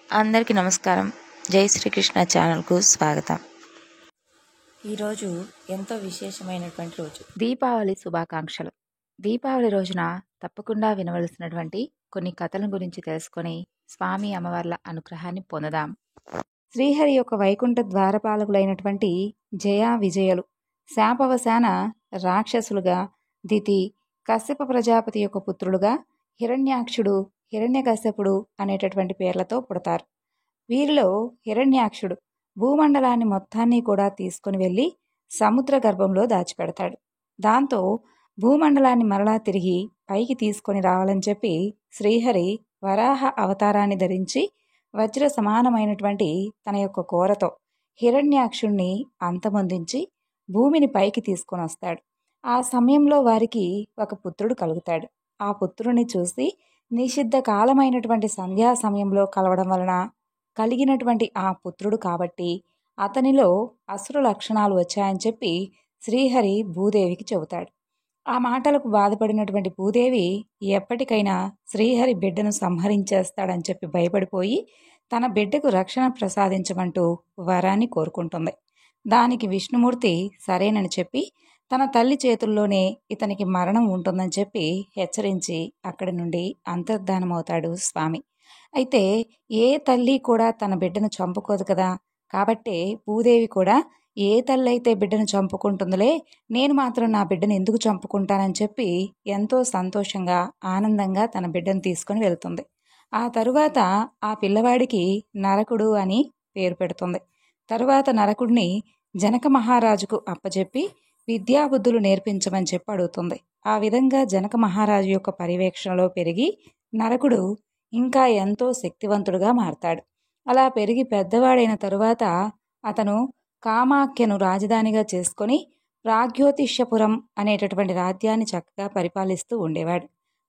అందరికీ నమస్కారం. జై శ్రీకృష్ణ ఛానల్కు స్వాగతం. ఈరోజు ఎంతో విశేషమైనటువంటి రోజు, దీపావళి శుభాకాంక్షలు. దీపావళి రోజున తప్పకుండా వినవలసినటువంటి కొన్ని కథల గురించి తెలుసుకొని స్వామి అమ్మవార్ల అనుగ్రహాన్ని పొందుదాం. శ్రీహరి యొక్క వైకుంఠ ద్వారపాలకులైనటువంటి జయ విజయులు శాపవశాన రాక్షసులుగా, దితి కశ్యప ప్రజాపతి యొక్క పుత్రులుగా హిరణ్యాక్షుడు, హిరణ్యకశ్యపుడు అనేటటువంటి పేర్లతో పుడతారు. వీరిలో హిరణ్యాక్షుడు భూమండలాన్ని మొత్తాన్ని కూడా తీసుకుని వెళ్ళి సముద్ర గర్భంలో దాచిపెడతాడు. దాంతో భూమండలాన్ని మరలా తిరిగి పైకి తీసుకొని రావాలని చెప్పి శ్రీహరి వరాహ అవతారాన్ని ధరించి వజ్ర సమానమైనటువంటి తన యొక్క కోరతో హిరణ్యాక్షుణ్ణి అంతమొందించి భూమిని పైకి తీసుకొని వస్తాడు. ఆ సమయంలో వారికి ఒక పుత్రుడు కలుగుతాడు. ఆ పుత్రుని చూసి నిషిద్ధ కాలమైనటువంటి సంధ్యా సమయంలో కలవడం వలన కలిగినటువంటి ఆ పుత్రుడు కాబట్టి అతనిలో అసురు లక్షణాలు వచ్చాయని చెప్పి శ్రీహరి భూదేవికి చెబుతాడు. ఆ మాటలకు బాధపడినటువంటి భూదేవి ఎప్పటికైనా శ్రీహరి బిడ్డను సంహరించేస్తాడని చెప్పి భయపడిపోయి తన బిడ్డకు రక్షణ ప్రసాదించమంటూ వరాన్ని కోరుకుంటుంది. దానికి విష్ణుమూర్తి సరేనని చెప్పి తన తల్లి చేతుల్లోనే ఇతనికి మరణం ఉంటుందని చెప్పి హెచ్చరించి అక్కడి నుండి అంతర్ధానమవుతాడు స్వామి. అయితే ఏ తల్లి కూడా తన బిడ్డను చంపుకోదు కదా, కాబట్టే భూదేవి కూడా ఏ తల్లి అయితే బిడ్డను చంపుకుంటుందిలే, నేను మాత్రం నా బిడ్డను ఎందుకు చంపుకుంటానని చెప్పి ఎంతో సంతోషంగా ఆనందంగా తన బిడ్డను తీసుకొని వెళ్తుంది. ఆ తరువాత ఆ పిల్లవాడికి నరకుడు అని పేరు పెడుతుంది. తరువాత నరకుడిని జనక మహారాజుకు అప్పచెప్పి విద్యాబుద్ధులు నేర్పించమని చెప్పి అడుగుతుంది. ఆ విధంగా జనక మహారాజు యొక్క పర్యవేక్షణలో పెరిగి నరకుడు ఇంకా ఎంతో శక్తివంతుడుగా మారతాడు. అలా పెరిగి పెద్దవాడైన తరువాత అతను కామాఖ్యను రాజధానిగా చేసుకొని ప్రాగ్యోతిష్యపురం అనేటటువంటి రాజ్యాన్ని చక్కగా పరిపాలిస్తూ ఉండేవాడు.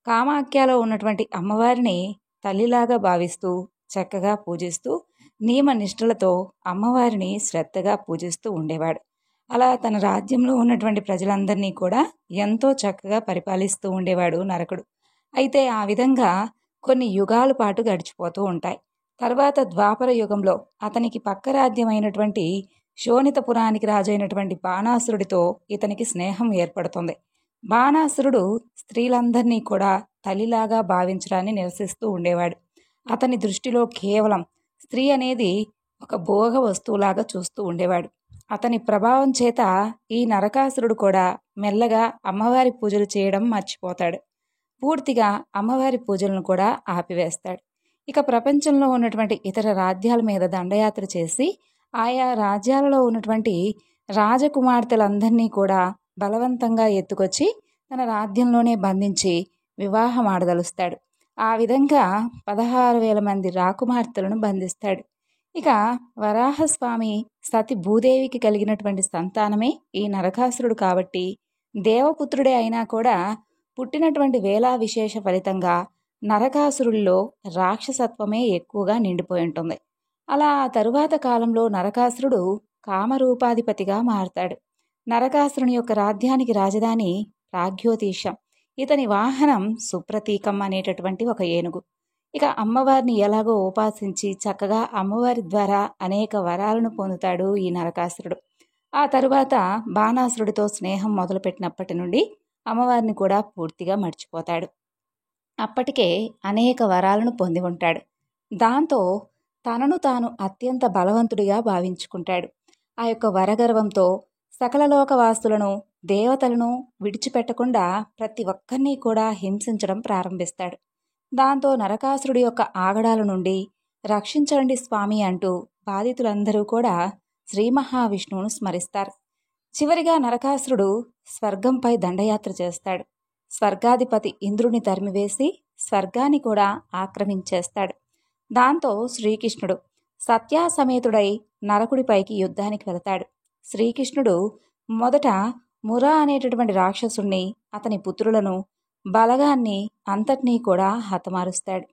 కామాఖ్యలో ఉన్నటువంటి అమ్మవారిని తల్లిలాగా భావిస్తూ చక్కగా పూజిస్తూ నియమ నిష్ఠలతో అమ్మవారిని శ్రద్ధగా పూజిస్తూ ఉండేవాడు. అలా తన రాజ్యంలో ఉన్నటువంటి ప్రజలందరినీ కూడా ఎంతో చక్కగా పరిపాలిస్తూ ఉండేవాడు నరకుడు. అయితే ఆ విధంగా కొన్ని యుగాల పాటు గడిచిపోతూ ఉంటాయి. తర్వాత ద్వాపర యుగంలో అతనికి పక్క రాజ్యమైనటువంటి శోణితపురానికి రాజైనటువంటి బాణాసురుడితో ఇతనికి స్నేహం ఏర్పడుతుంది. బాణాసురుడు స్త్రీలందరినీ కూడా తల్లిలాగా భావించడాన్ని నిరసిస్తూ ఉండేవాడు. అతని దృష్టిలో కేవలం స్త్రీ అనేది ఒక భోగ వస్తువులాగా చూస్తూ ఉండేవాడు. అతని ప్రభావం చేత ఈ నరకాసురుడు కూడా మెల్లగా అమ్మవారి పూజలు చేయడం మర్చిపోతాడు. పూర్తిగా అమ్మవారి పూజలను కూడా ఆపివేస్తాడు. ఇక ప్రపంచంలో ఉన్నటువంటి ఇతర రాజ్యాల మీద దండయాత్ర చేసి ఆయా రాజ్యాలలో ఉన్నటువంటి రాజకుమార్తెలందరినీ కూడా బలవంతంగా ఎత్తుకొచ్చి తన రాజ్యంలోనే బంధించి వివాహం ఆడదలుస్తాడు. ఆ విధంగా 16,000 మంది రాకుమార్తెలను బంధిస్తాడు. ఇక వరాహస్వామి సతి భూదేవికి కలిగినటువంటి సంతానమే ఈ నరకాసురుడు కాబట్టి దేవపుత్రుడే అయినా కూడా పుట్టినటువంటి వేళా విశేష ఫలితంగా నరకాసురుల్లో రాక్షసత్వమే ఎక్కువగా నిండిపోయి ఉంటుంది. అలా ఆ తరువాత కాలంలో నరకాసురుడు కామరూపాధిపతిగా మారతాడు. నరకాసురుని యొక్క రాజ్యానికి రాజధాని ప్రాగ్యోతిషం. ఇతని వాహనం సుప్రతీకం అనేటటువంటి ఒక ఏనుగు. ఇక అమ్మవారిని ఎలాగో ఉపాసించి చక్కగా అమ్మవారి ద్వారా అనేక వరాలను పొందుతాడు ఈ నరకాసురుడు. ఆ తరువాత బాణాసురుడితో స్నేహం మొదలుపెట్టినప్పటి నుండి అమ్మవారిని కూడా పూర్తిగా మర్చిపోతాడు. అప్పటికే అనేక వరాలను పొంది ఉంటాడు. దాంతో తనను తాను అత్యంత బలవంతుడిగా భావించుకుంటాడు. ఆ యొక్క వరగర్వంతో సకల లోకవాసులను, దేవతలను విడిచిపెట్టకుండా ప్రతి ఒక్కరినీ కూడా హింసించడం ప్రారంభిస్తాడు. దాంతో నరకాసురుడి యొక్క ఆగడాల నుండి రక్షించండి స్వామి అంటూ బాధితులందరూ కూడా శ్రీ మహావిష్ణువును స్మరిస్తారు. చివరిగా నరకాసురుడు స్వర్గంపై దండయాత్ర చేస్తాడు. స్వర్గాధిపతి ఇంద్రుని తరిమివేసి స్వర్గాన్ని కూడా ఆక్రమించేస్తాడు. దాంతో శ్రీకృష్ణుడు సత్యాసమేతుడై నరకుడిపైకి యుద్ధానికి వెళతాడు. శ్రీకృష్ణుడు మొదట మురా అనేటటువంటి రాక్షసుణ్ణి, అతని పుత్రులను, బలగాన్ని అంతటినీ కూడా హతమారుస్తాడు.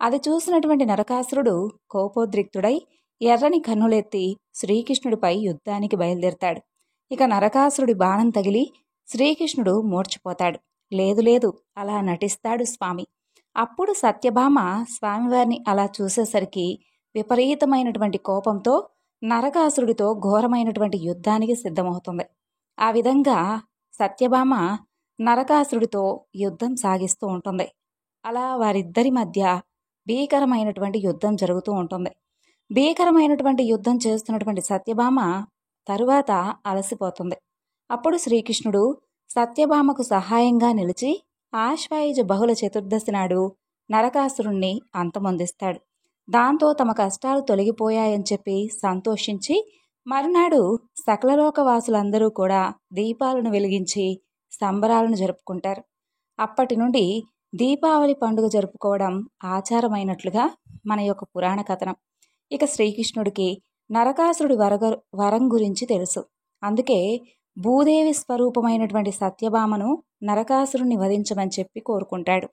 అది చూసినటువంటి నరకాసురుడు కోపోద్రిక్తుడై ఎర్రని కన్నులెత్తి శ్రీకృష్ణుడిపై యుద్ధానికి బయలుదేరతాడు. ఇక నరకాసురుడి బాణం తగిలి శ్రీకృష్ణుడు మూర్ఛపోతాడు. లేదు లేదు అలా నటిస్తాడు స్వామి. అప్పుడు సత్యభామ స్వామివారిని అలా చూసేసరికి విపరీతమైనటువంటి కోపంతో నరకాసురుడితో ఘోరమైనటువంటి యుద్ధానికి సిద్ధమవుతుంది. ఆ విధంగా సత్యభామ నరకాసురుడితో యుద్ధం సాగిస్తూ ఉంటుంది. అలా వారిద్దరి మధ్య భీకరమైనటువంటి యుద్ధం జరుగుతూ ఉంటుంది. భీకరమైనటువంటి యుద్ధం చేస్తున్నటువంటి సత్యభామ తరువాత అలసిపోతుంది. అప్పుడు శ్రీకృష్ణుడు సత్యభామకు సహాయంగా నిలిచి ఆశ్వయుజ బహుళ చతుర్దశి నాడు నరకాసురుణ్ణి అంతమొందిస్తాడు. దాంతో తమ కష్టాలు తొలగిపోయాయని చెప్పి సంతోషించి మరునాడు సకలలోకవాసులందరూ కూడా దీపాలను వెలిగించి సంబరాలను జరుపుకుంటారు. అప్పటి నుండి దీపావళి పండుగ జరుపుకోవడం ఆచారమైనట్లుగా మన యొక్క పురాణ కథనం. ఇక శ్రీకృష్ణుడికి నరకాసురుడి వరం గురించి తెలుసు. అందుకే భూదేవి స్వరూపమైనటువంటి సత్యభామను నరకాసురుణ్ణి వధించమని చెప్పి కోరుకుంటాడు.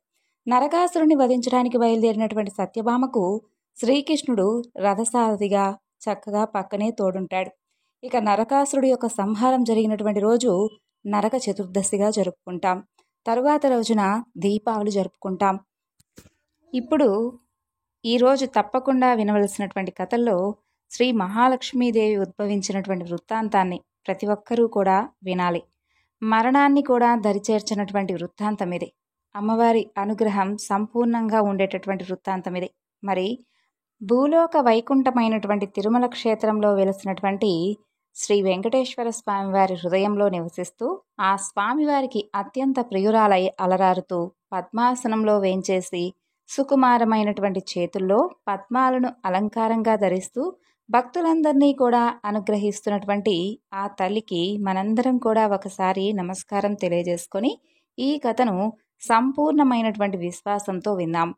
నరకాసురుణ్ణి వధించడానికి బయలుదేరినటువంటి సత్యభామకు శ్రీకృష్ణుడు రథసారథిగా చక్కగా పక్కనే తోడుంటాడు. ఇక నరకాసురుడి యొక్క సంహారం జరిగినటువంటి రోజు నరక చతుర్దశిగా జరుపుకుంటాం. తరువాత రోజున దీపావళి జరుపుకుంటాం. ఇప్పుడు ఈరోజు తప్పకుండా వినవలసినటువంటి కథల్లో శ్రీ మహాలక్ష్మీదేవి ఉద్భవించినటువంటి వృత్తాంతాన్ని ప్రతి ఒక్కరూ కూడా వినాలి. మరణాన్ని కూడా దరిచేర్చినటువంటి వృత్తాంతం ఇది. అమ్మవారి అనుగ్రహం సంపూర్ణంగా ఉండేటటువంటి వృత్తాంతం ఇది. మరి భూలోక వైకుంఠమైనటువంటి తిరుమల క్షేత్రంలో వెలసినటువంటి శ్రీ వెంకటేశ్వర స్వామివారి హృదయంలో నివసిస్తూ ఆ స్వామివారికి అత్యంత ప్రియురాలై అలరారుతూ పద్మాసనంలో వేంచేసి సుకుమారమైనటువంటి చేతుల్లో పద్మాలను అలంకారంగా ధరిస్తూ భక్తులందరినీ కూడా అనుగ్రహిస్తున్నటువంటి ఆ తల్లికి మనందరం కూడా ఒకసారి నమస్కారం తెలియజేసుకొని ఈ కథను సంపూర్ణమైనటువంటి విశ్వాసంతో విందాం.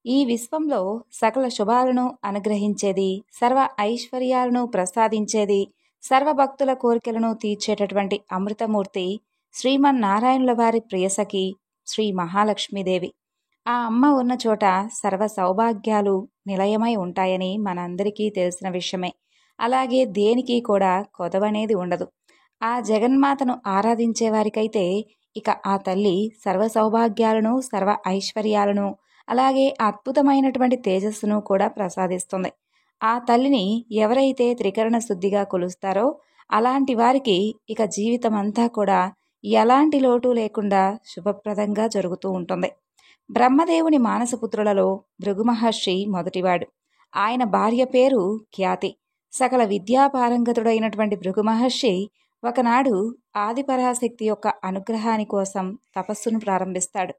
ఈ విశ్వంలో సకల శుభాలను అనుగ్రహించేది, సర్వ ఐశ్వర్యాలను ప్రసాదించేది, సర్వభక్తుల కోరికలను తీర్చేటటువంటి అమృతమూర్తి శ్రీమన్నారాయణుల వారి ప్రియసఖి శ్రీ మహాలక్ష్మీదేవి. ఆ అమ్మ ఉన్న చోట సర్వ సౌభాగ్యాలు నిలయమై ఉంటాయని మనందరికీ తెలిసిన విషయమే. అలాగే దేనికి కూడా కొదవనేది ఉండదు. ఆ జగన్మాతను ఆరాధించే వారికైతే ఇక ఆ తల్లి సర్వ సౌభాగ్యాలను, సర్వ ఐశ్వర్యాలను, అలాగే అద్భుతమైనటువంటి తేజస్సును కూడా ప్రసాదిస్తుంది. ఆ తల్లిని ఎవరైతే త్రికరణ శుద్ధిగా కొలుస్తారో అలాంటి వారికి ఇక జీవితం అంతా కూడా ఎలాంటి లోటు లేకుండా శుభప్రదంగా జరుగుతూ ఉంటుంది. బ్రహ్మదేవుని మానసపుత్రులలో భృగు మహర్షి మొదటివాడు. ఆయన భార్య పేరు ఖ్యాతి. సకల విద్యాపారంగతుడైనటువంటి భృగు మహర్షి ఒకనాడు ఆదిపరాశక్తి యొక్క అనుగ్రహాని కోసం తపస్సును ప్రారంభిస్తాడు.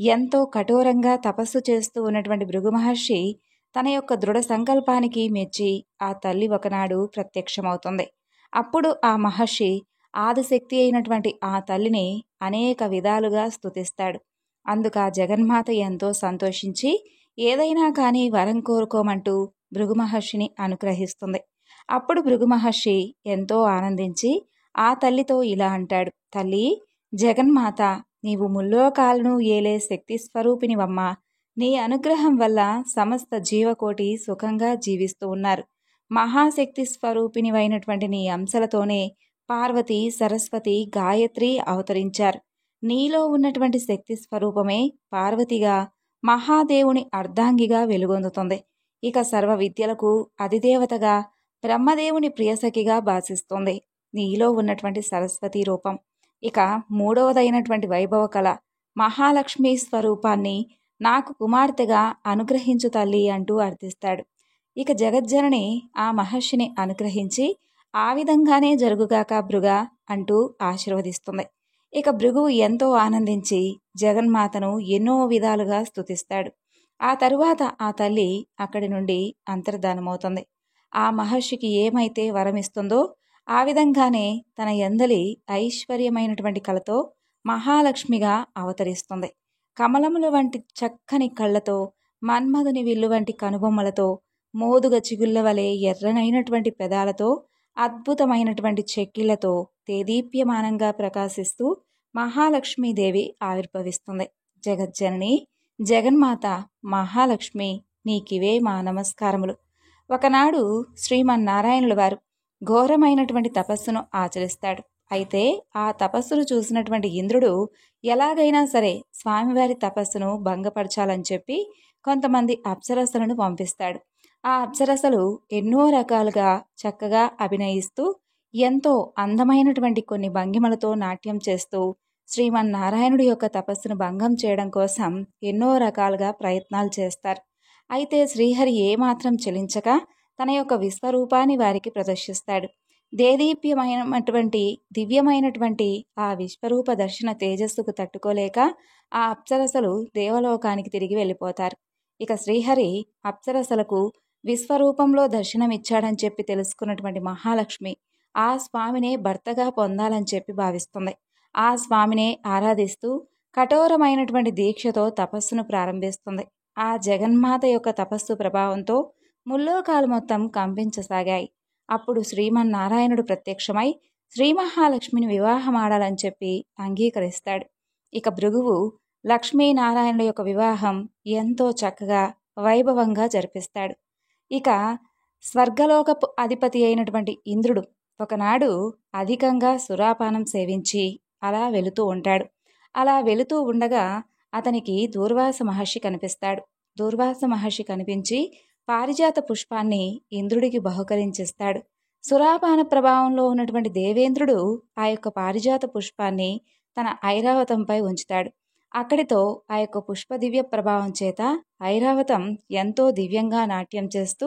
ఎంతో కఠోరంగా తపస్సు చేస్తూ ఉన్నటువంటి భృగు మహర్షి తన యొక్క దృఢ సంకల్పానికి మెచ్చి ఆ తల్లి ఒకనాడు ప్రత్యక్షమవుతుంది. అప్పుడు ఆ మహర్షి ఆదిశక్తి అయినటువంటి ఆ తల్లిని అనేక విధాలుగా స్తుతిస్తాడు. అందుకు ఆ జగన్మాత ఎంతో సంతోషించి ఏదైనా కానీ వరం కోరుకోమంటూ భృగు మహర్షిని అనుగ్రహిస్తుంది. అప్పుడు భృగు మహర్షి ఎంతో ఆనందించి ఆ తల్లితో ఇలా అంటాడు, తల్లి జగన్మాత, నీవు ముల్లోకాలను ఏలే శక్తి స్వరూపినివమ్మా. నీ అనుగ్రహం వల్ల సమస్త జీవకోటి సుఖంగా జీవిస్తూ ఉన్నారు. మహాశక్తి స్వరూపినివైనటువంటి నీ అంశలతోనే పార్వతి, సరస్వతి, గాయత్రి అవతరించారు. నీలో ఉన్నటువంటి శక్తి స్వరూపమే పార్వతిగా మహాదేవుని అర్ధాంగిగా వెలుగొందుతుంది. ఇక సర్వ విద్యలకు అధిదేవతగా బ్రహ్మదేవుని ప్రియసఖిగా భాసిస్తుంది నీలో ఉన్నటువంటి సరస్వతి రూపం. ఇక మూడవదైనటువంటి వైభవ కళ మహాలక్ష్మి స్వరూపాన్ని నాకు కుమార్తెగా అనుగ్రహించు తల్లి అంటూ అర్థిస్తాడు. ఇక జగజ్జనని ఆ మహర్షిని అనుగ్రహించి ఆ విధంగానే జరుగుగాక భృగా అంటూ ఆశీర్వదిస్తుంది. ఇక భృగువు ఎంతో ఆనందించి జగన్మాతను ఎన్నో విధాలుగా స్తుతిస్తాడు. ఆ తరువాత ఆ తల్లి అక్కడి నుండి అంతర్ధానమవుతుంది. ఆ మహర్షికి ఏమైతే వరమిస్తుందో ఆ విధంగానే తన యందలి ఐశ్వర్యమైనటువంటి కళతో మహాలక్ష్మిగా అవతరిస్తుంది. కమలముల వంటి చక్కని కళ్ళతో, మన్మధుని విల్లు వంటి కనుబొమ్మలతో, మోదుగ చిగుళ్ళ వలె ఎర్రనైనటువంటి పెదాలతో, అద్భుతమైనటువంటి చెక్కిళ్లతో తేదీప్యమానంగా ప్రకాశిస్తూ మహాలక్ష్మీదేవి ఆవిర్భవిస్తుంది. జగజ్జనని, జగన్మాత మహాలక్ష్మి, నీకివే మా నమస్కారములు. ఒకనాడు శ్రీమన్నారాయణుల వారు ఘోరమైనటువంటి తపస్సును ఆచరిస్తాడు. అయితే ఆ తపస్సును చూసినటువంటి ఇంద్రుడు ఎలాగైనా సరే స్వామివారి తపస్సును భంగపరచాలని చెప్పి కొంతమంది అప్సరస్సులను పంపిస్తాడు. ఆ అప్సరసలు ఎన్నో రకాలుగా చక్కగా అభినయిస్తూ ఎంతో అందమైనటువంటి కొన్ని భంగిమలతో నాట్యం చేస్తూ శ్రీమన్నారాయణుడి యొక్క తపస్సును భంగం చేయడం కోసం ఎన్నో రకాలుగా ప్రయత్నాలు చేస్తారు. అయితే శ్రీహరి ఏమాత్రం చెలించక తన యొక్క విశ్వరూపాన్ని వారికి ప్రదర్శిస్తాడు. దేదీప్యమైనటువంటి దివ్యమైనటువంటి ఆ విశ్వరూప దర్శన తేజస్సుకు తట్టుకోలేక ఆ అప్సరసలు దేవలోకానికి తిరిగి వెళ్ళిపోతారు. ఇక శ్రీహరి అప్సరసలకు విశ్వరూపంలో దర్శనమిచ్చాడని చెప్పి తెలుసుకున్నటువంటి మహాలక్ష్మి ఆ స్వామినే భర్తగా పొందాలని చెప్పి భావిస్తుంది. ఆ స్వామినే ఆరాధిస్తూ కఠోరమైనటువంటి దీక్షతో తపస్సును ప్రారంభిస్తుంది. ఆ జగన్మాత యొక్క తపస్సు ప్రభావంతో ముల్లోకాలు మొత్తం కంపించసాగాయి. అప్పుడు శ్రీమన్నారాయణుడు ప్రత్యక్షమై శ్రీ మహాలక్ష్మిని వివాహమాడాలని చెప్పి అంగీకరిస్తాడు. ఇక భృగువు లక్ష్మీనారాయణుల యొక్క వివాహం ఎంతో చక్కగా వైభవంగా జరిపిస్తాడు. ఇక స్వర్గలోకపు అధిపతి అయినటువంటి ఇంద్రుడు ఒకనాడు అధికంగా సురాపానం సేవించి అలా వెళుతూ ఉంటాడు. అలా వెళుతూ ఉండగా అతనికి దూర్వాస మహర్షి కనిపిస్తాడు. దూర్వాస మహర్షి కనిపించి పారిజాత పుష్పాన్ని ఇంద్రుడికి బహుకరించిస్తాడు. సురాపాన ప్రభావంలో ఉన్నటువంటి దేవేంద్రుడు ఆ యొక్క పారిజాత పుష్పాన్ని తన ఐరావతంపై ఉంచుతాడు. అక్కడితో ఆ యొక్క పుష్ప దివ్య ప్రభావం చేత ఐరావతం ఎంతో దివ్యంగా నాట్యం చేస్తూ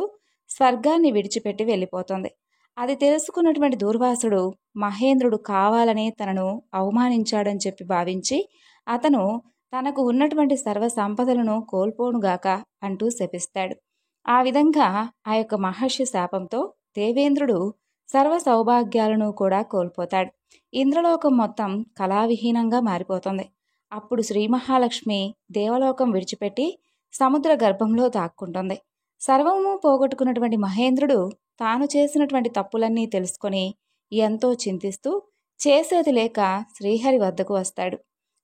స్వర్గాన్ని విడిచిపెట్టి వెళ్ళిపోతుంది. అది తెలుసుకున్నటువంటి దూర్వాసుడు మహేంద్రుడు కావాలని తనను అవమానించాడని చెప్పి భావించి అతను తనకు ఉన్నటువంటి సర్వ సంపదలను కోల్పోనుగాక అంటూ శపిస్తాడు. ఆ విధంగా ఆ యొక్క మహర్షి శాపంతో దేవేంద్రుడు సర్వ సౌభాగ్యాలను కూడా కోల్పోతాడు. ఇంద్రలోకం మొత్తం కళావిహీనంగా మారిపోతుంది. అప్పుడు శ్రీ మహాలక్ష్మి దేవలోకం విడిచిపెట్టి సముద్ర గర్భంలో దాక్కుంటుంది. సర్వము పోగొట్టుకున్నటువంటి మహేంద్రుడు తాను చేసినటువంటి తప్పులన్నీ తెలుసుకొని ఎంతో చింతిస్తూ చేసేది లేక శ్రీహరి వద్దకు వస్తాడు.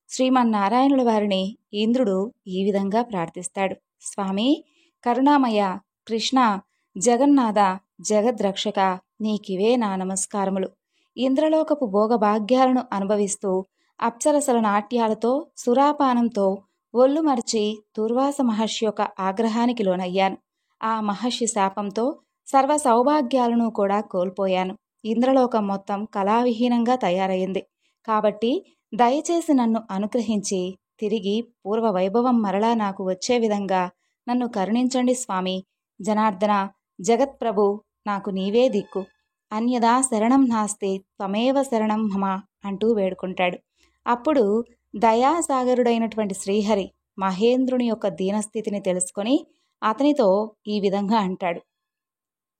శ్రీమన్నారాయణుల వారిని ఇంద్రుడు ఈ విధంగా ప్రార్థిస్తాడు. స్వామి, కరుణామయ, కృష్ణ, జగన్నాథ, జగద్రక్షక, నీకివే నా నమస్కారములు. ఇంద్రలోకపు భోగభాగ్యాలను అనుభవిస్తూ అప్సరసల నాట్యాలతో సురాపానంతో ఒళ్ళు మరిచి దుర్వాస మహర్షి యొక్క ఆగ్రహానికి లోనయ్యాను. ఆ మహర్షి శాపంతో సర్వ సౌభాగ్యాలను కూడా కోల్పోయాను. ఇంద్రలోకం మొత్తం కళావిహీనంగా తయారైంది. కాబట్టి దయచేసి నన్ను అనుగ్రహించి తిరిగి పూర్వ వైభవం మరలా నాకు వచ్చే విధంగా నన్ను కరుణించండి స్వామి. జనార్దన, జగత్ప్రభు, నాకు నీవే దిక్కు. అన్యదా శరణం నాస్తి త్వమేవ శరణం మమ అంటూ వేడుకుంటాడు. అప్పుడు దయాసాగరుడైనటువంటి శ్రీహరి మహేంద్రుని యొక్క దీనస్థితిని తెలుసుకొని అతనితో ఈ విధంగా అంటాడు.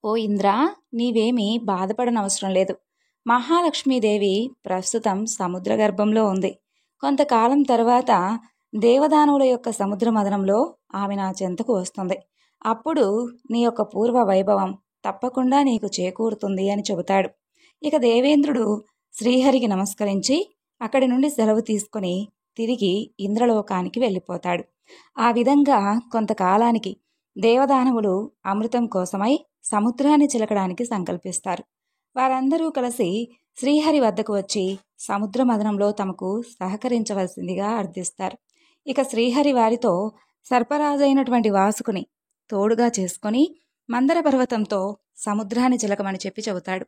ఓ ఇంద్ర, నీవేమీ బాధపడనవసరం లేదు. మహాలక్ష్మీదేవి ప్రస్తుతం సముద్ర గర్భంలో ఉంది. కొంతకాలం తర్వాత దేవదానవుల యొక్క సముద్ర మదనంలో ఆమె నా చెంతకు వస్తుంది. అప్పుడు నీ యొక్క పూర్వ వైభవం తప్పకుండా నీకు చేకూరుతుంది అని చెబుతాడు. ఇక దేవేంద్రుడు శ్రీహరికి నమస్కరించి అక్కడి నుండి సెలవు తీసుకొని తిరిగి ఇంద్రలోకానికి వెళ్ళిపోతాడు. ఆ విధంగా కొంతకాలానికి దేవదానవులు అమృతం కోసమై సముద్రాన్ని చిలకడానికి సంకల్పిస్తారు. వారందరూ కలిసి శ్రీహరి వద్దకు వచ్చి సముద్ర మదనంలో తమకు సహకరించవలసిందిగా అర్థిస్తారు. ఇక శ్రీహరి వారితో సర్పరాజైనటువంటి వాసుకుని తోడుగా చేసుకొని మందర పర్వతంతో సముద్రాన్ని చిలకమని చెప్పి చెబుతాడు.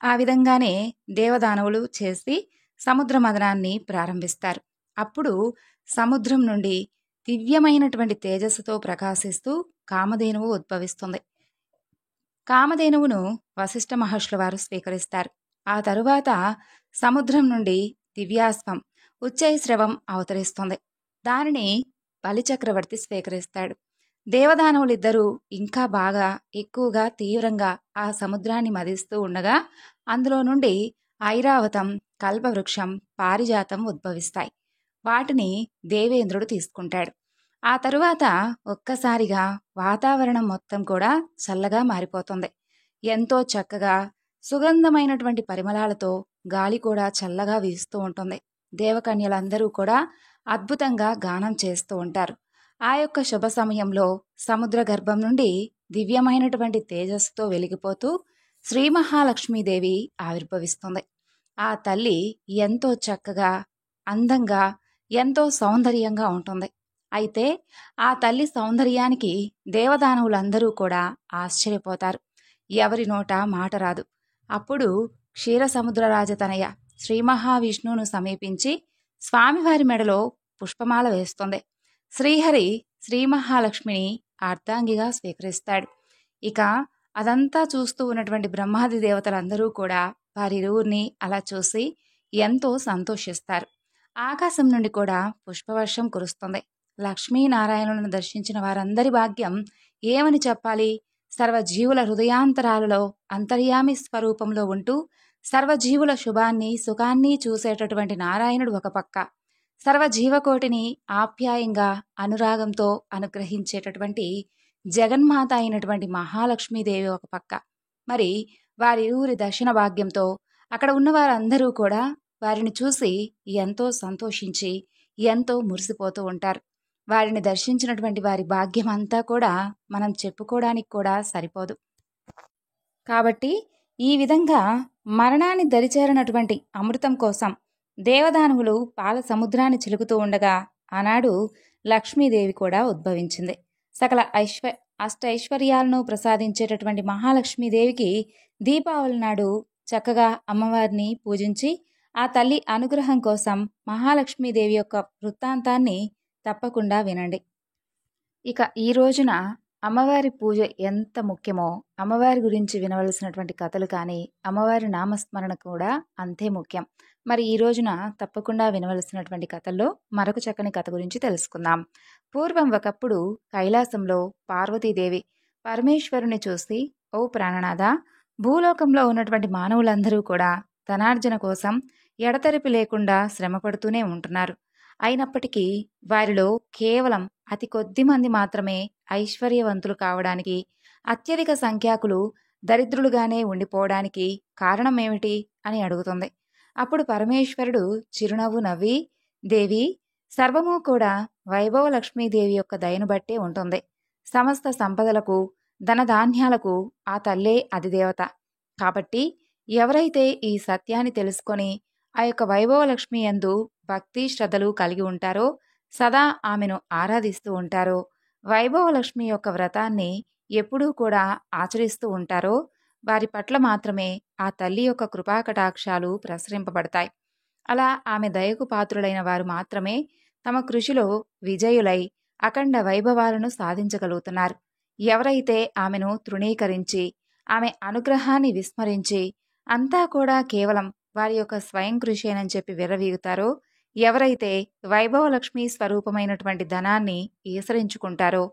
ఆ విధంగానే దేవదానవులు చేసి సముద్ర మదనాన్ని ప్రారంభిస్తారు. అప్పుడు సముద్రం నుండి దివ్యమైనటువంటి తేజస్సుతో ప్రకాశిస్తూ కామధేనువు ఉద్భవిస్తుంది. కామధేనువును వశిష్ఠ మహర్షుల వారు స్వీకరిస్తారు. ఆ తరువాత సముద్రం నుండి దివ్యాస్వం ఉచ్చైశ్రవం అవతరిస్తుంది. దానిని బలిచక్రవర్తి స్వీకరిస్తాడు. దేవదానవులిద్దరూ ఇంకా బాగా ఎక్కువగా తీవ్రంగా ఆ సముద్రాన్ని మదిస్తూ ఉండగా అందులో నుండి ఐరావతం, కల్పవృక్షం, పారిజాతం ఉద్భవిస్తాయి. వాటిని దేవేంద్రుడు తీసుకుంటాడు. ఆ తరువాత ఒక్కసారిగా వాతావరణం మొత్తం కూడా చల్లగా మారిపోతుంది. ఎంతో చక్కగా సుగంధమైనటువంటి పరిమళాలతో గాలి కూడా చల్లగా వీస్తూ ఉంటుంది. దేవకన్యలందరూ కూడా అద్భుతంగా గానం చేస్తూ ఉంటారు. ఆ యొక్క శుభ సమయంలో సముద్ర గర్భం నుండి దివ్యమైనటువంటి తేజస్సుతో వెలిగిపోతూ శ్రీ మహాలక్ష్మీదేవి ఆవిర్భవిస్తుంది. ఆ తల్లి ఎంతో చక్కగా, అందంగా, ఎంతో సౌందర్యంగా ఉంటుంది. అయితే ఆ తల్లి సౌందర్యానికి దేవదానవులందరూ కూడా ఆశ్చర్యపోతారు. ఎవరి నోట మాట రాదు. అప్పుడు క్షీరసముద్రరాజతనయ శ్రీ మహావిష్ణువును సమీపించి స్వామివారి మెడలో పుష్పమాల వేస్తుంది. శ్రీహరి శ్రీ మహాలక్ష్మిని అర్ధాంగిగా స్వీకరిస్తాడు. ఇక అదంతా చూస్తూ ఉన్నటువంటి బ్రహ్మాది దేవతలందరూ కూడా వారిరువురిని అలా చూసి ఎంతో సంతోషిస్తారు. ఆకాశం నుండి కూడా పుష్పవర్షం కురుస్తుంది. లక్ష్మీనారాయణులను దర్శించిన వారందరి భాగ్యం ఏమని చెప్పాలి? సర్వజీవుల హృదయాంతరాలలో అంతర్యామి స్వరూపంలో ఉంటూ సర్వజీవుల శుభాన్ని సుఖాన్ని చూసేటటువంటి నారాయణుడు ఒక పక్క, సర్వజీవకోటిని ఆప్యాయంగా అనురాగంతో అనుగ్రహించేటటువంటి జగన్మాత అయినటువంటి మహాలక్ష్మీదేవి ఒక పక్క. మరి వారిరువురి దర్శన భాగ్యంతో అక్కడ ఉన్న వారందరూ కూడా వారిని చూసి ఎంతో సంతోషించి ఎంతో మురిసిపోతూ ఉంటారు. వారిని దర్శించినటువంటి వారి భాగ్యం అంతా కూడా మనం చెప్పుకోవడానికి కూడా సరిపోదు. కాబట్టి ఈ విధంగా మరణాన్ని దరిచేరనటువంటి అమృతం కోసం దేవదానవులు పాల సముద్రాన్ని చిలుకుతూ ఉండగా ఆనాడు లక్ష్మీదేవి కూడా ఉద్భవించింది. సకల అష్టైశ్వర్యాలను ప్రసాదించేటటువంటి మహాలక్ష్మీదేవికి దీపావళి నాడు చక్కగా అమ్మవారిని పూజించి ఆ తల్లి అనుగ్రహం కోసం మహాలక్ష్మీదేవి యొక్క వృత్తాంతాన్ని తప్పకుండా వినండి. ఇక ఈ రోజున అమ్మవారి పూజ ఎంత ముఖ్యమో, అమ్మవారి గురించి వినవలసినటువంటి కథలు కానీ అమ్మవారి నామస్మరణ కూడా అంతే ముఖ్యం. మరి ఈ రోజున తప్పకుండా వినవలసినటువంటి కథల్లో మరొక చక్కని కథ గురించి తెలుసుకుందాం. పూర్వం ఒకప్పుడు కైలాసంలో పార్వతీదేవి పరమేశ్వరుని చూసి, ఓ ప్రాణనాథ, భూలోకంలో ఉన్నటువంటి మానవులందరూ కూడా ధనార్జన కోసం ఎడతెరిపి లేకుండా శ్రమపడుతూనే ఉంటున్నారు. అయినప్పటికీ వారిలో కేవలం అతి కొద్ది మంది మాత్రమే ఐశ్వర్యవంతులు కావడానికి, అత్యధిక సంఖ్యాకులు దరిద్రులుగానే ఉండిపోవడానికి కారణమేమిటి అని అడుగుతుంది. అప్పుడు పరమేశ్వరుడు చిరునవ్వు నవ్వి, దేవి, సర్వము కూడా వైభవ లక్ష్మీదేవి యొక్క దయను బట్టే ఉంటుంది. సమస్త సంపదలకు ధనధాన్యాలకు ఆ తల్లే అధిదేవత. కాబట్టి ఎవరైతే ఈ సత్యాన్ని తెలుసుకొని ఆ యొక్క వైభవ లక్ష్మి యందు భక్తి శ్రద్ధలు కలిగి ఉంటారో, సదా ఆమెను ఆరాధిస్తూ ఉంటారో, వైభవ లక్ష్మి యొక్క వ్రతాన్ని ఎప్పుడూ కూడా ఆచరిస్తూ ఉంటారో వారి పట్ల మాత్రమే ఆ తల్లి యొక్క కృపాకటాక్షాలు ప్రసరింపబడతాయి. అలా ఆమె దయకు పాత్రులైన వారు మాత్రమే తమ కృషిలో విజయులై అఖండ వైభవాలను సాధించగలుగుతున్నారు. ఎవరైతే ఆమెను తృణీకరించి ఆమె అనుగ్రహాన్ని విస్మరించి అంతా కూడా కేవలం వారి యొక్క స్వయం కృషేనని చెప్పి విర్రవీగుతారో, ఎవరైతే వైభవలక్ష్మి స్వరూపమైనటువంటి ధనాన్ని ఈసరించుకుంటారో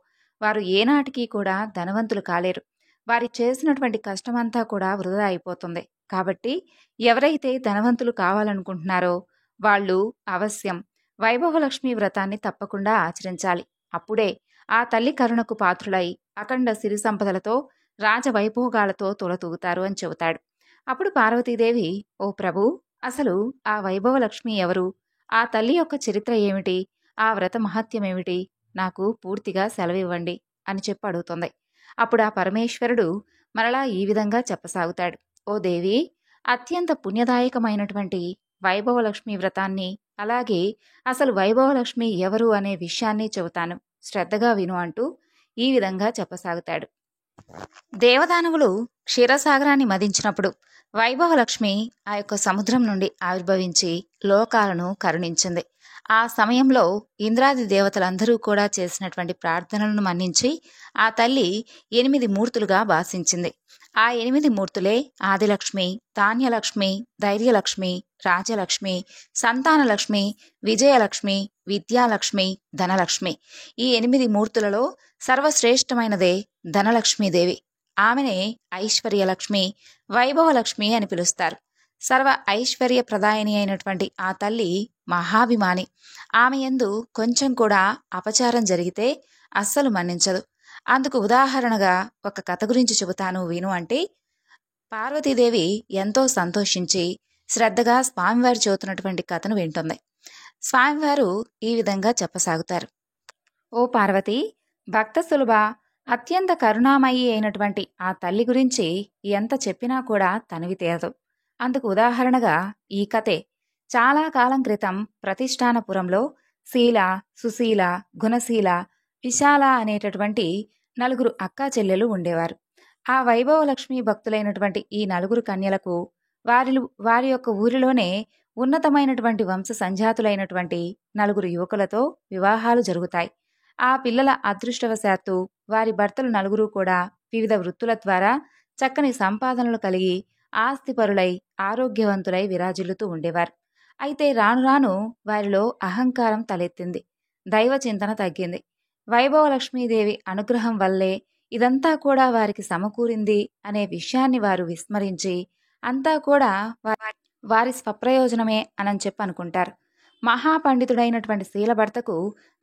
వారు ఏనాటికి కూడా ధనవంతులు కాలేరు. వారి చేసినటువంటి కష్టమంతా కూడా వృధా అయిపోతుంది. కాబట్టి ఎవరైతే ధనవంతులు కావాలనుకుంటున్నారో వాళ్ళు అవశ్యం వైభవలక్ష్మి వ్రతాన్ని తప్పకుండా ఆచరించాలి. అప్పుడే ఆ తల్లి కరుణకు పాత్రులై అఖండ సిరి సంపదలతో రాజవైభోగాలతో తొలతూగుతారు అని చెబుతాడు. అప్పుడు పార్వతీదేవి, ఓ ప్రభు, అసలు ఆ వైభవలక్ష్మి ఎవరు? ఆ తల్లి యొక్క చరిత్ర ఏమిటి? ఆ వ్రత మహత్యమేమిటి? నాకు పూర్తిగా సెలవివ్వండి అని చెప్పి అడుగుతుంది. అప్పుడు ఆ పరమేశ్వరుడు మరలా ఈ విధంగా చెప్పసాగుతాడు. ఓ దేవి, అత్యంత పుణ్యదాయకమైనటువంటి వైభవలక్ష్మి వ్రతాన్ని, అలాగే అసలు వైభవలక్ష్మి ఎవరు అనే విషయాన్ని చెబుతాను, శ్రద్ధగా విను అంటూ ఈ విధంగా చెప్పసాగుతాడు. దేవదానవులు క్షీరసాగరాన్ని మదించినప్పుడు వైభవలక్ష్మి ఆ యొక్క సముద్రం నుండి ఆవిర్భవించి లోకాలను కరుణించింది. ఆ సమయంలో ఇంద్రాది దేవతలందరూ కూడా చేసినటువంటి ప్రార్థనలను మన్నించి ఆ తల్లి 8 మూర్తులుగా భాషించింది. ఆ 8 మూర్తులే ఆదిలక్ష్మి, ధాన్యలక్ష్మి, ధైర్యలక్ష్మి, రాజలక్ష్మి, సంతానలక్ష్మి, విజయలక్ష్మి, విద్యాలక్ష్మి, ధనలక్ష్మి. ఈ 8 మూర్తులలో సర్వశ్రేష్టమైనదే ధనలక్ష్మీదేవి. ఆమెనే ఐశ్వర్యలక్ష్మి, వైభవలక్ష్మి అని పిలుస్తారు. సర్వ ఐశ్వర్య ప్రదాయని అయినటువంటి ఆ తల్లి మహాభిమాని. ఆమె యందు కొంచెం కూడా అపచారం జరిగితే అస్సలు మన్నించదు. అందుకు ఉదాహరణగా ఒక కథ గురించి చెబుతాను విను అంటే, పార్వతీదేవి ఎంతో సంతోషించి శ్రద్ధగా స్వామివారు చెబుతున్నటువంటి కథను వింటుంది. స్వామివారు ఈ విధంగా చెప్పసాగుతారు. ఓ పార్వతి, భక్త సులభ, అత్యంత కరుణామయి అయినటువంటి ఆ తల్లి గురించి ఎంత చెప్పినా కూడా తనివి తీరదు. అందుకు ఉదాహరణగా ఈ కథే. చాలా కాలం క్రితం ప్రతిష్టానపురంలో శీల, సుశీల, గుణశీల, విశాల అనేటటువంటి నలుగురు అక్కా చెల్లెలు ఉండేవారు. ఆ వైభవలక్ష్మి భక్తులైనటువంటి ఈ నలుగురు కన్యలకు వారి యొక్క ఊరిలోనే ఉన్నతమైనటువంటి వంశ సంజాతులైనటువంటి నలుగురు యువకులతో వివాహాలు జరుగుతాయి. ఆ పిల్లల అదృష్టవశాత్తు వారి భర్తలు నలుగురు కూడా వివిధ వృత్తుల ద్వారా చక్కని సంపాదనలు కలిగి ఆస్తిపరులై ఆరోగ్యవంతులై విరాజిల్లుతూ ఉండేవారు. అయితే రాను రాను వారిలో అహంకారం తలెత్తింది. దైవ చింతన తగ్గింది. వైభవలక్ష్మీదేవి అనుగ్రహం వల్లే ఇదంతా కూడా వారికి సమకూరింది అనే విషయాన్ని వారు విస్మరించి అంతా కూడా వారి స్వప్రయోజనమే అని చెప్పి అనుకుంటారు. మహాపండితుడైనటువంటి శీలభర్తకు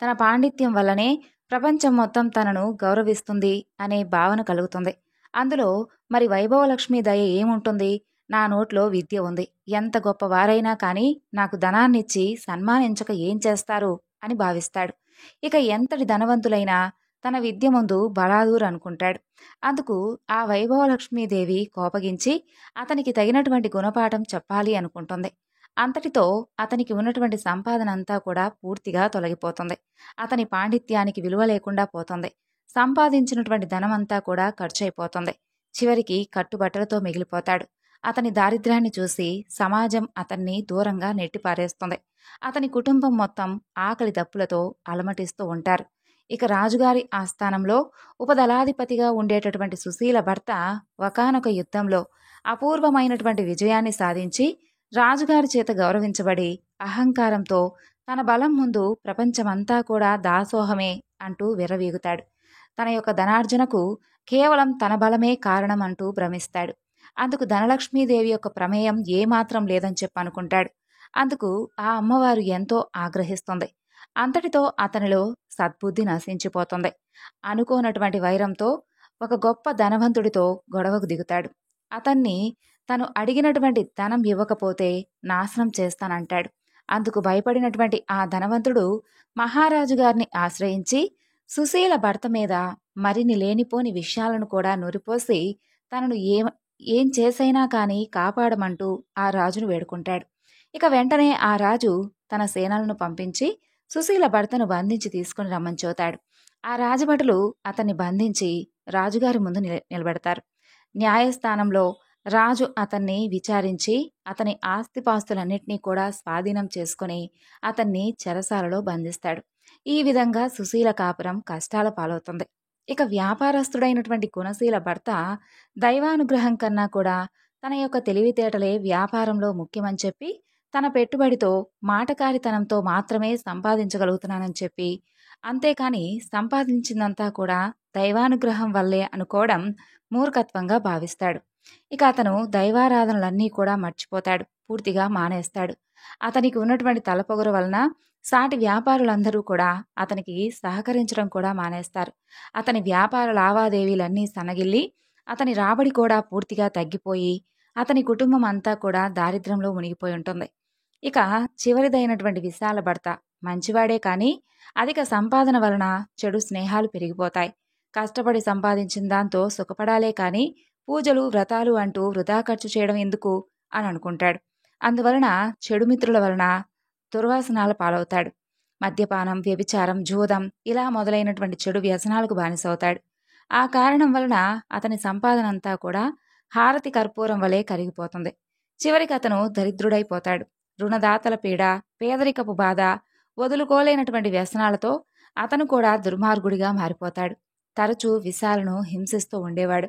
తన పాండిత్యం వల్లనే ప్రపంచం మొత్తం తనను గౌరవిస్తుంది అనే భావన కలుగుతుంది. అందులో మరి వైభవలక్ష్మి దయ ఏముంటుంది? నా నోట్లో విద్య ఉంది, ఎంత గొప్పవారైనా కానీ నాకు ధనాన్నిచ్చి సన్మానించక ఏం చేస్తారు అని భావిస్తాడు. ఇక ఎంతటి ధనవంతులైనా తన విద్య ముందు బలాదూర్ అనుకుంటాడు. అందుకు ఆ వైభవలక్ష్మీదేవి కోపగించి అతనికి తగినటువంటి గుణపాఠం చెప్పాలి అనుకుంటుంది. అంతటితో అతనికి ఉన్నటువంటి సంపాదన అంతా కూడా పూర్తిగా తొలగిపోతుంది. అతని పాండిత్యానికి విలువ లేకుండా పోతుంది. సంపాదించినటువంటి ధనమంతా కూడా ఖర్చయిపోతుంది. చివరికి కట్టుబట్టలతో మిగిలిపోతాడు. అతని దారిద్ర్యాన్ని చూసి సమాజం అతన్ని దూరంగా నెట్టిపారేస్తుంది. అతని కుటుంబం మొత్తం ఆకలి దప్పులతో అలమటిస్తూ ఉంటారు. ఇక రాజుగారి ఆస్థానంలో ఉపదళాధిపతిగా ఉండేటటువంటి సుశీల భర్త ఒకానొక యుద్ధంలో అపూర్వమైనటువంటి విజయాన్ని సాధించి రాజుగారి చేత గౌరవించబడి అహంకారంతో తన బలం ముందు ప్రపంచమంతా కూడా దాసోహమే అంటూ విర్రవీగుతాడు. తన యొక్క ధనార్జనకు కేవలం తన బలమే కారణం అంటూ భ్రమిస్తాడు. అందుకు ధనలక్ష్మీదేవి యొక్క ప్రమేయం ఏమాత్రం లేదని చెప్పి అనుకుంటాడు. అందుకు ఆ అమ్మవారు ఎంతో ఆగ్రహిస్తుంది. అంతటితో అతనిలో సద్బుద్ధి నశించిపోతుంది. అనుకోనటువంటి వైరంతో ఒక గొప్ప ధనవంతుడితో గొడవకు దిగుతాడు. అతన్ని తను అడిగినటువంటి ధనం ఇవ్వకపోతే నాశనం చేస్తానంటాడు. అందుకు భయపడినటువంటి ఆ ధనవంతుడు మహారాజు గారిని ఆశ్రయించి సుశీల భర్త మీద మరిన్ని లేనిపోని విషయాలను కూడా నూరిపోసి తనను ఏం చేసైనా కానీ కాపాడమంటూ ఆ రాజును వేడుకుంటాడు. ఇక వెంటనే ఆ రాజు తన సేనలను పంపించి సుశీల భర్తను బంధించి తీసుకుని రమ్మని చెబుతాడు. ఆ రాజభటులు అతన్ని బంధించి రాజుగారి ముందు నిలబెడతారు. న్యాయస్థానంలో రాజు అతన్ని విచారించి అతని ఆస్తిపాస్తులన్నింటినీ కూడా స్వాధీనం చేసుకుని అతన్ని చెరసాలలో బంధిస్తాడు. ఈ విధంగా సుశీల కాపురం కష్టాల పాలవుతుంది. ఇక వ్యాపారస్తుడైనటువంటి గుణశీల భర్త దైవానుగ్రహం కన్నా కూడా తన యొక్క తెలివితేటలే వ్యాపారంలో ముఖ్యమని చెప్పి తన పెట్టుబడితో మాటకారితనంతో మాత్రమే సంపాదించగలుగుతున్నానని చెప్పి అంతేకాని సంపాదించిందంతా కూడా దైవానుగ్రహం వల్లే అనుకోవడం మూర్ఖత్వంగా భావిస్తాడు. ఇక అతను దైవారాధనలన్నీ కూడా మర్చిపోతాడు, పూర్తిగా మానేస్తాడు. అతనికి ఉన్నటువంటి తలపొగరు వలన సాటి వ్యాపారులందరూ కూడా అతనికి సహకరించడం కూడా మానేస్తారు. అతని వ్యాపార లావాదేవీలన్నీ సన్నగిల్లి అతని రాబడి కూడా పూర్తిగా తగ్గిపోయి అతని కుటుంబం అంతా కూడా దారిద్ర్యంలో మునిగిపోయి ఉంటుంది. ఇక చివరిదైనటువంటి విశాల భర్త మంచివాడే కానీ అధిక సంపాదన వలన చెడు స్నేహాలు పెరిగిపోతాయి. కష్టపడి సంపాదించిన దాంతో సుఖపడాలే కానీ పూజలు వ్రతాలు అంటూ వృధా ఖర్చు చేయడం ఎందుకు అని అనుకుంటాడు. అందువలన చెడు మిత్రుల వలన దుర్వాసనాల పాలవుతాడు. మద్యపానం, వ్యభిచారం, జూదం ఇలా మొదలైనటువంటి చెడు వ్యసనాలకు బానిసవుతాడు. ఆ కారణం వలన అతని సంపాదన అంతా కూడా హారతి కర్పూరం వలె కరిగిపోతుంది. చివరికి అతను దరిద్రుడైపోతాడు. రుణదాతల పీడ, పేదరికపు బాధ, వదులుకోలేనటువంటి వ్యసనాలతో అతను కూడా దుర్మార్గుడిగా మారిపోతాడు. తరచూ విశాలను హింసిస్తూ ఉండేవాడు.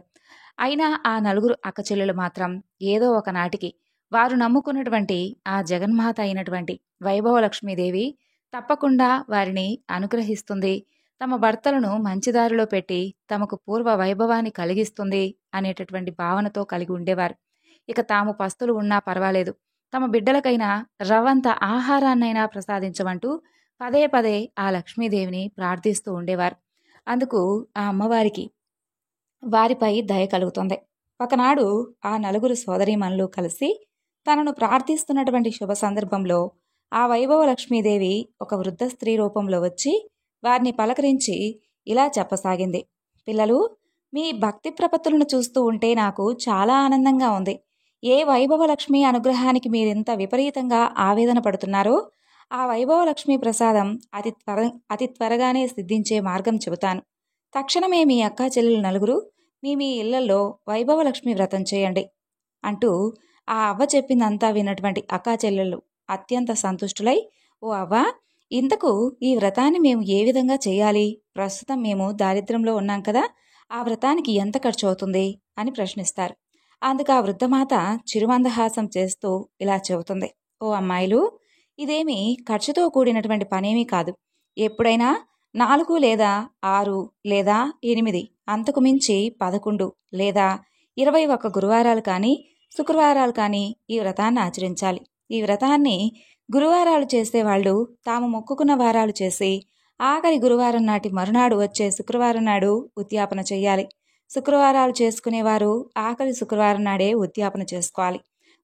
అయినా ఆ నలుగురు అక్కచెల్లెలు మాత్రం ఏదో ఒకనాటికి వారు నమ్ముకున్నటువంటి ఆ జగన్మాత అయినటువంటి వైభవలక్ష్మీదేవి తప్పకుండా వారిని అనుగ్రహిస్తుంది, తమ భర్తలను మంచిదారిలో పెట్టి తమకు పూర్వ వైభవాన్ని కలిగిస్తుంది అనేటటువంటి భావనతో కలిగి ఉండేవారు. ఇక తాము పస్తులు ఉన్నా పర్వాలేదు, తమ బిడ్డలకైనా రవ్వంత ఆహారాన్నైనా ప్రసాదించమంటూ పదే పదే ఆ లక్ష్మీదేవిని ప్రార్థిస్తూ ఉండేవారు. అందుకు ఆ అమ్మవారికి వారిపై దయ కలుగుతుంది. ఒకనాడు ఆ నలుగురు సోదరీమణులు కలిసి తనను ప్రార్థిస్తున్నటువంటి శుభ సందర్భంలో ఆ వైభవలక్ష్మీదేవి ఒక వృద్ధ స్త్రీ రూపంలో వచ్చి వారిని పలకరించి ఇలా చెప్పసాగింది. పిల్లలు, మీ భక్తి ప్రపత్తులను చూస్తూ ఉంటే నాకు చాలా ఆనందంగా ఉంది. ఏ వైభవలక్ష్మి అనుగ్రహానికి మీరింత విపరీతంగా ఆవేదన పడుతున్నారో ఆ వైభవలక్ష్మి ప్రసాదం అతి త్వరగానే సిద్ధించే మార్గం చెబుతాను. తక్షణమే మీ అక్కా చెల్లెలు నలుగురు మీ ఇళ్లలో వైభవలక్ష్మి వ్రతం చేయండి అంటూ ఆ అవ్వ చెప్పిందంతా విన్నటువంటి అక్కా చెల్లెళ్ళు అత్యంత సంతుష్టులై, ఓ అవ్వ, ఇంతకు ఈ వ్రతాన్ని మేము ఏ విధంగా చేయాలి? ప్రస్తుతం మేము దారిద్ర్యంలో ఉన్నాం కదా, ఆ వ్రతానికి ఎంత ఖర్చు అవుతుంది అని ప్రశ్నిస్తారు. అందుకు ఆ వృద్ధమాత చిరుమందహాసం చేస్తూ ఇలా చెబుతుంది, ఓ అమ్మాయిలు, ఇదేమీ ఖర్చుతో కూడినటువంటి పనేమీ కాదు. ఎప్పుడైనా 4 లేదా 6 లేదా 8 అంతకు మించి 11 లేదా 21 గురువారాలు కానీ శుక్రవారాలు కానీ ఈ వ్రతాన్ని ఆచరించాలి. ఈ వ్రతాన్ని గురువారాలు చేసేవాళ్ళు తాము మొక్కుకున్న వారాలు చేసి ఆఖరి గురువారం నాటి మరునాడు వచ్చే శుక్రవారం నాడు ఉద్యాపన చేయాలి. శుక్రవారాలు చేసుకునేవారు ఆఖరి శుక్రవారం నాడే ఉద్యాపన చేసుకోవాలి.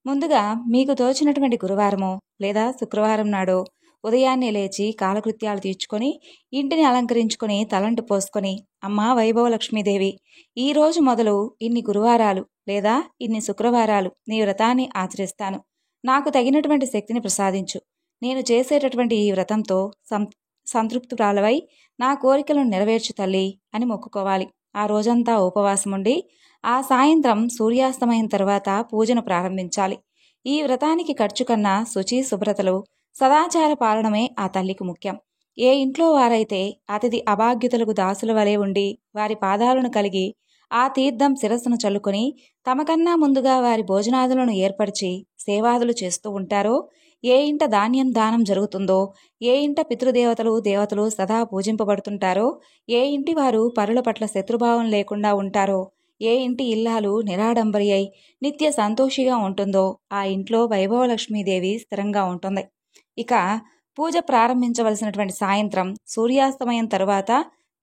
ముందుగా మీకు తోచినటువంటి గురువారమో లేదా శుక్రవారం నాడో ఉదయాన్నే లేచి కాలకృత్యాలు తీర్చుకొని ఇంటిని అలంకరించుకొని తలంటు పోసుకొని, అమ్మా వైభవలక్ష్మీదేవి, ఈ రోజు మొదలు ఇన్ని గురువారాలు లేదా ఇన్ని శుక్రవారాలు నీ వ్రతాన్ని ఆచరిస్తాను. నాకు తగినటువంటి శక్తిని ప్రసాదించు. నేను చేసేటటువంటి ఈ వ్రతంతో సంతృప్తురాలవై నా కోరికలను నెరవేర్చు తల్లి అని మొక్కుకోవాలి. ఆ రోజంతా ఉపవాసముండి ఆ సాయంత్రం సూర్యాస్తమయం తర్వాత పూజను ప్రారంభించాలి. ఈ వ్రతానికి ఖర్చు కన్నా శుచి శుభ్రతలు సదాచార పాలనమే ఆ తల్లికి ముఖ్యం. ఏ ఇంట్లో వారైతే అతిథి అభాగ్యుతులకు దాసుల వలె ఉండి వారి పాదాలను కలిగి ఆ తీర్థం శిరస్సును చల్లుకొని తమకన్నా ముందుగా వారి భోజనాదులను ఏర్పరిచి సేవాదులు చేస్తూ ఉంటారో, ఏ ఇంట ధాన్యం దానం జరుగుతుందో, ఏ ఇంట దేవతలు సదా పూజింపబడుతుంటారో, ఏ ఇంటి వారు పరుల పట్ల శత్రుభావం లేకుండా ఉంటారో, ఏ ఇంటి ఇల్లాలు నిరాడంబరి అయి నిత్య సంతోషిగా ఉంటుందో ఆ ఇంట్లో వైభవలక్ష్మీదేవి స్థిరంగా ఉంటుంది. ఇక పూజ ప్రారంభించవలసినటువంటి సాయంత్రం సూర్యాస్తమయం తరువాత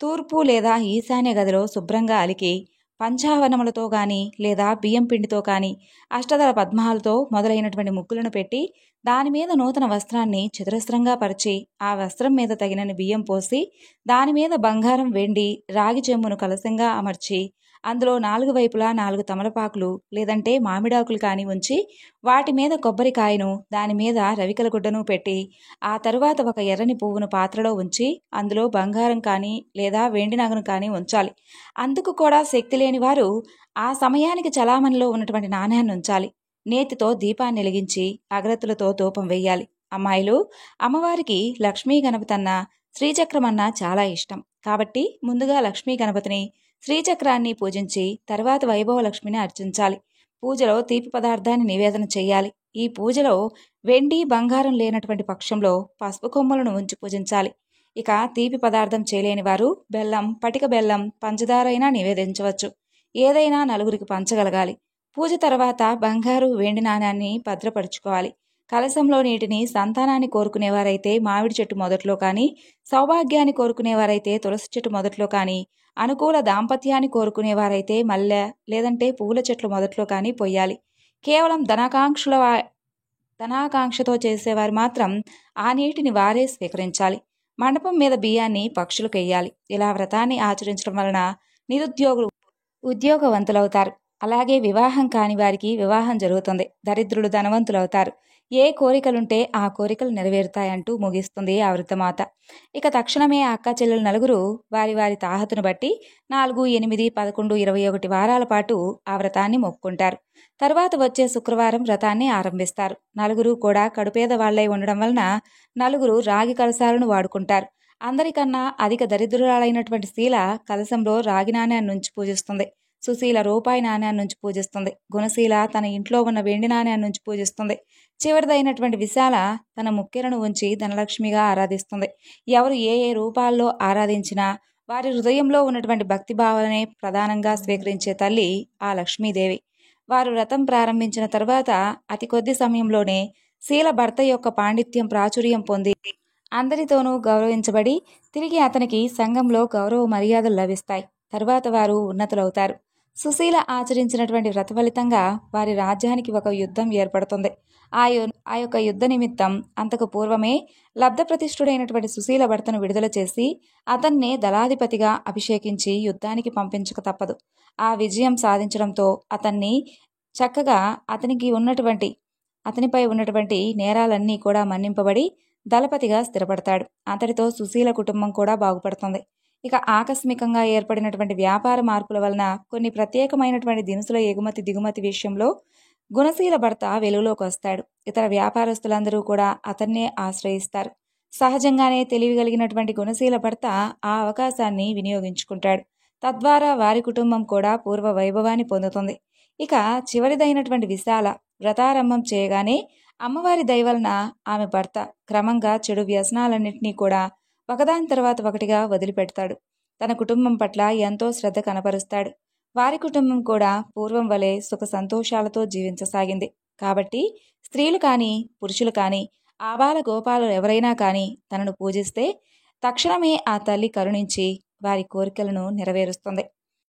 తూర్పు లేదా ఈశాన్య గదిలో శుభ్రంగా అలికి పంచావనములతో కానీ లేదా బియ్యం పిండితో కానీ అష్టదళ పద్మాలతో మొదలైనటువంటి ముగ్గులను పెట్టి దాని మీద నూతన వస్త్రాన్ని చతురస్రంగా పరిచి ఆ వస్త్రం మీద తగినన్ని బియ్యం పోసి దాని మీద బంగారం, వెండి, రాగి చెంబును కలశంగా అమర్చి అందులో 4 వైపులా 4 తమలపాకులు లేదంటే మామిడాకులు కాని ఉంచి వాటి మీద కొబ్బరికాయను దాని మీద రవికల గుడ్డను పెట్టి ఆ తరువాత ఒక ఎర్రని పువ్వును పాత్రలో ఉంచి అందులో బంగారం కానీ లేదా వెండి నగను కానీ ఉంచాలి. అందుకు కూడా శక్తి లేని వారు ఆ సమయానికి చలామణిలో ఉన్నటువంటి నాణ్యాన్ని ఉంచాలి. నేతితో దీపాన్ని వెలిగించి అగరత్తులతో ధూపం వేయాలి. అమ్మాయిలు, అమ్మవారికి లక్ష్మీ గణపతన్నా శ్రీచక్రమన్నా చాలా ఇష్టం. కాబట్టి ముందుగా లక్ష్మీ గణపతిని శ్రీచక్రాన్ని పూజించి తర్వాత వైభవలక్ష్మిని అర్చించాలి. పూజలో తీపి పదార్థాన్ని నివేదన చేయాలి. ఈ పూజలో వెండి, బంగారం లేనటువంటి పక్షంలో పసుపు కొమ్ములను ఉంచి పూజించాలి. ఇక తీపి పదార్థం చేయలేని వారు బెల్లం, పటిక బెల్లం, పంచదార అయినా నివేదించవచ్చు. ఏదైనా నలుగురికి పంచగలగాలి. పూజ తర్వాత బంగారు, వెండి నాణ్యాన్ని భద్రపరుచుకోవాలి. కలశంలో నీటిని సంతానాన్ని కోరుకునేవారైతే మామిడి చెట్టు మొదట్లో కానీ, సౌభాగ్యాన్ని కోరుకునేవారైతే తులసి చెట్టు మొదట్లో కానీ, అనుకూల దాంపత్యాన్ని కోరుకునేవారైతే మల్లె లేదంటే పూల చెట్లు మొదట్లో కానీ పొయ్యాలి. కేవలం ధనాకాంక్షతో చేసేవారు మాత్రం ఆ నీటిని వారే స్వీకరించాలి. మండపం మీద బియ్యాన్ని పక్షులకు వెయ్యాలి. ఇలా వ్రతాన్ని ఆచరించడం వలన నిరుద్యోగులు ఉద్యోగవంతులవుతారు. అలాగే వివాహం కాని వారికి వివాహం జరుగుతుంది. దరిద్రులు ధనవంతులవుతారు. ఏ కోరికలుంటే ఆ కోరికలు నెరవేరుతాయంటూ ముగిస్తుంది ఆ వృద్ధమాత. ఇక తక్షణమే ఆ అక్క చెల్లెలు నలుగురు వారి వారి తాహతును బట్టి 4, 8, 11, 21 వారాల పాటు ఆ వ్రతాన్ని మొక్కుకుంటారు. తర్వాత వచ్చే శుక్రవారం వ్రతాన్ని ఆరంభిస్తారు. నలుగురు కూడా కడుపేద వాళ్లై ఉండడం వలన నలుగురు రాగి కలశాలను వాడుకుంటారు. అందరికన్నా అధిక దరిద్రురాలైనటువంటి శీల కలశంలో రాగి నాణ్యాన్ని నుంచి పూజిస్తుంది. సుశీల రూపాయి నాణ్యాన్ని నుంచి పూజిస్తుంది. గుణశీల తన ఇంట్లో ఉన్న వెండి నాణ్యాన్ని నుంచి పూజిస్తుంది. చివరిదైనటువంటి విశాల తన ముక్కెలను ఉంచి ధనలక్ష్మిగా ఆరాధిస్తుంది. ఎవరు ఏ ఏ రూపాల్లో ఆరాధించినా వారి హృదయంలో ఉన్నటువంటి భక్తి భావననే ప్రధానంగా స్వీకరించే తల్లి ఆ లక్ష్మీదేవి. వారు వ్రతం ప్రారంభించిన తర్వాత అతి కొద్ది సమయంలోనే శీల భర్త యొక్క పాండిత్యం ప్రాచుర్యం పొంది అందరితోనూ గౌరవించబడి తిరిగి అతనికి సంఘంలో గౌరవ మర్యాదలు లభిస్తాయి. తరువాత వారు ఉన్నతులవుతారు. సుశీల ఆచరించినటువంటి వ్రత ఫలితంగా వారి రాజ్యానికి ఒక యుద్ధం ఏర్పడుతుంది. ఆ యొక్క యుద్ధ నిమిత్తం అంతకు పూర్వమే లబ్ధప్రతిష్ఠుడైనటువంటి సుశీల భర్తను విడుదల చేసి అతన్నే దళాధిపతిగా అభిషేకించి యుద్ధానికి పంపించక తప్పదు. ఆ విజయం సాధించడంతో అతన్ని చక్కగా అతనిపై ఉన్నటువంటి నేరాలన్నీ కూడా మన్నింపబడి దళపతిగా స్థిరపడతాడు. అంతటితో సుశీల కుటుంబం కూడా బాగుపడుతుంది. ఇక ఆకస్మికంగా ఏర్పడినటువంటి వ్యాపార మార్పుల వలన కొన్ని ప్రత్యేకమైనటువంటి దినుసుల ఎగుమతి దిగుమతి విషయంలో గుణశీల భర్త వెలుగులోకి వస్తాడు. ఇతర వ్యాపారస్తులందరూ కూడా అతన్నే ఆశ్రయిస్తారు. సహజంగానే తెలివిగలిగినటువంటి గుణశీల భర్త ఆ అవకాశాన్ని వినియోగించుకుంటాడు. తద్వారా వారి కుటుంబం కూడా పూర్వ వైభవాన్ని పొందుతుంది. ఇక చివరిదైనటువంటి విశాల వ్రతారంభం చేయగానే అమ్మవారి దయవలన ఆమె భర్త క్రమంగా చెడు వ్యసనాలన్నింటినీ కూడా ఒకదాని తర్వాత ఒకటిగా వదిలిపెడతాడు. తన కుటుంబం పట్ల ఎంతో శ్రద్ధ కనపరుస్తాడు. వారి కుటుంబం కూడా పూర్వం వలె సుఖ సంతోషాలతో జీవించసాగింది. కాబట్టి స్త్రీలు కానీ పురుషులు కానీ ఆబాల గోపాలు ఎవరైనా కానీ తనను పూజిస్తే తక్షణమే ఆ తల్లి కరుణించి వారి కోరికలను నెరవేరుస్తుంది.